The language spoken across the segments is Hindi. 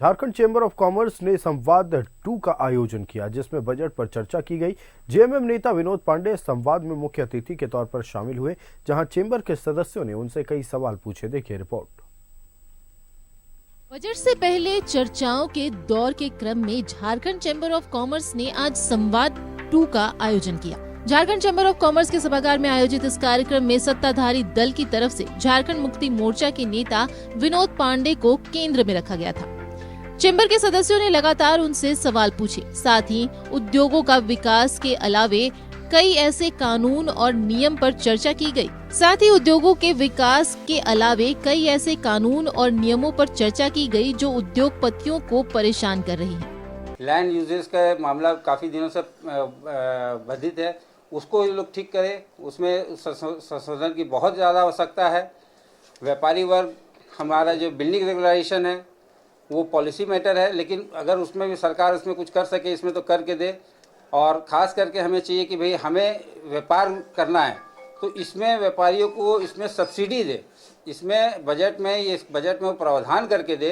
झारखंड चेंबर ऑफ कॉमर्स ने संवाद 2 का आयोजन किया, जिसमें बजट पर चर्चा की गई। जेएमएम नेता विनोद पांडे संवाद में मुख्य अतिथि के तौर पर शामिल हुए, जहां चेंबर के सदस्यों ने उनसे कई सवाल पूछे। देखिए रिपोर्ट। बजट से पहले चर्चाओं के दौर के क्रम में झारखंड चेंबर ऑफ कॉमर्स ने आज संवाद 2 का आयोजन किया। झारखंड चेंबर ऑफ कॉमर्स के सभागार में आयोजित इस कार्यक्रम में सत्ताधारी दल की तरफ से झारखंड मुक्ति मोर्चा के नेता विनोद पांडे को केंद्र में रखा गया था। चेंबर के सदस्यों ने लगातार उनसे सवाल पूछे। साथ ही उद्योगों का विकास के अलावे कई ऐसे कानून और नियम पर चर्चा की गई। नियमों पर चर्चा की गई जो उद्योगपतियों को परेशान कर रही है। लैंड यूजेस का मामला काफ़ी दिनों से बाधित है, उसको ये लोग ठीक करें, उसमें संशोधन की बहुत ज़्यादा आवश्यकता है। व्यापारी वर्ग, हमारा जो बिल्डिंग रेगुलेशन है वो पॉलिसी मैटर है, लेकिन अगर उसमें भी सरकार उसमें कुछ कर सके, इसमें तो करके दे। और ख़ास करके हमें चाहिए कि भाई हमें व्यापार करना है तो इसमें व्यापारियों को इसमें सब्सिडी दे। इसमें बजट में वो प्रावधान करके दे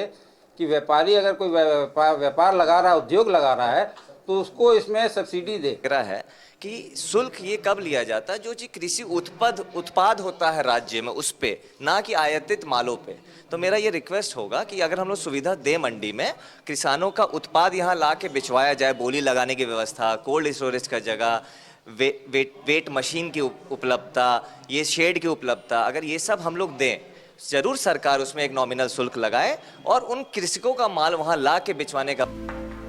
कि व्यापारी अगर कोई व्यापार लगा रहा है, उद्योग लगा रहा है, तो उसको इसमें सब्सिडी दे रहा है कि शुल्क ये कब लिया जाता है जो जी कृषि उत्पाद होता है राज्य में, उस पे, ना कि आयातित मालों पे। तो मेरा ये रिक्वेस्ट होगा कि अगर हम लोग सुविधा दे मंडी में, किसानों का उत्पाद यहाँ ला के बिचवाया जाए, बोली लगाने की व्यवस्था, कोल्ड स्टोरेज का जगह, वेट मशीन की उपलब्धता, ये शेड की उपलब्धता, अगर ये सब हम लोग दें, जरूर सरकार उसमें एक नॉमिनल शुल्क लगाए और उन कृषकों का माल वहाँ ला के बिचवाने का।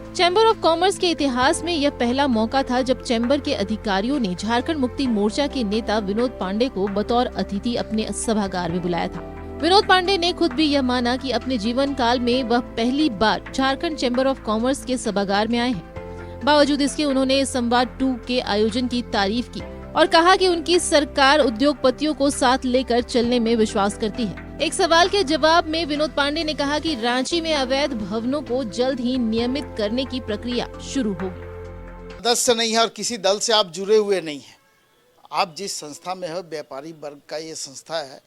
चैम्बर ऑफ कॉमर्स के इतिहास में यह पहला मौका था जब चैम्बर के अधिकारियों ने झारखंड मुक्ति मोर्चा के नेता विनोद पांडे को बतौर अतिथि अपने सभागार में बुलाया था। विनोद पांडे ने खुद भी यह माना कि अपने जीवन काल में वह पहली बार झारखंड चैम्बर ऑफ कॉमर्स के सभागार में आए हैं। बावजूद इसके उन्होंने संवाद 2 के आयोजन की तारीफ की और कहा कि उनकी सरकार उद्योगपतियों को साथ लेकर चलने में विश्वास करती है। एक सवाल के जवाब में विनोद पांडे ने कहा कि रांची में अवैध भवनों को जल्द ही नियमित करने की प्रक्रिया शुरू होगी। सदस्य नहीं है और किसी दल से आप जुड़े हुए नहीं हैं। आप जिस संस्था में हो, व्यापारी वर्ग का ये संस्था है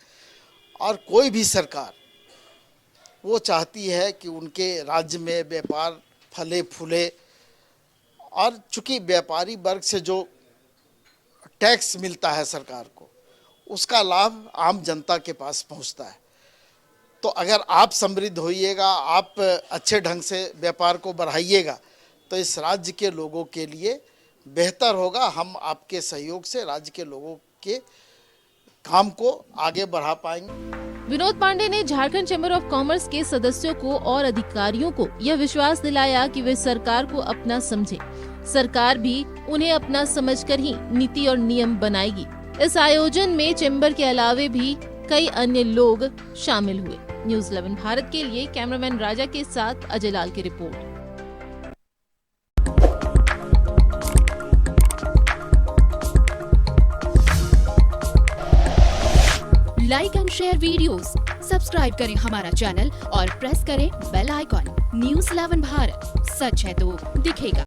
और कोई भी सरकार वो चाहती है कि उनके राज्य में व्यापार फले फूले। और चूंकि व्यापारी वर्ग से जो टैक्स मिलता है सरकार को, उसका लाभ आम जनता के पास पहुंचता है। तो अगर आप समृद्ध होइएगा, आप अच्छे ढंग से व्यापार को बढ़ाइएगा, तो इस राज्य के लोगों के लिए बेहतर होगा। हम आपके सहयोग से राज्य के लोगों के काम को आगे बढ़ा पाएंगे। विनोद पांडे ने झारखंड चैम्बर ऑफ कॉमर्स के सदस्यों को और अधिकारियों को यह विश्वास दिलाया कि वे सरकार को अपना समझे। सरकार भी उन्हें अपना समझकर ही नीति और नियम बनाएगी। इस आयोजन में चैम्बर के अलावे भी कई अन्य लोग शामिल हुए। न्यूज़ 11 भारत के लिए कैमरामैन राजा के साथ अजय लाल की report. Like and share videos, subscribe करें हमारा चैनल और प्रेस करें बेल आइकॉन। न्यूज़ 11 भारत, सच है तो दिखेगा।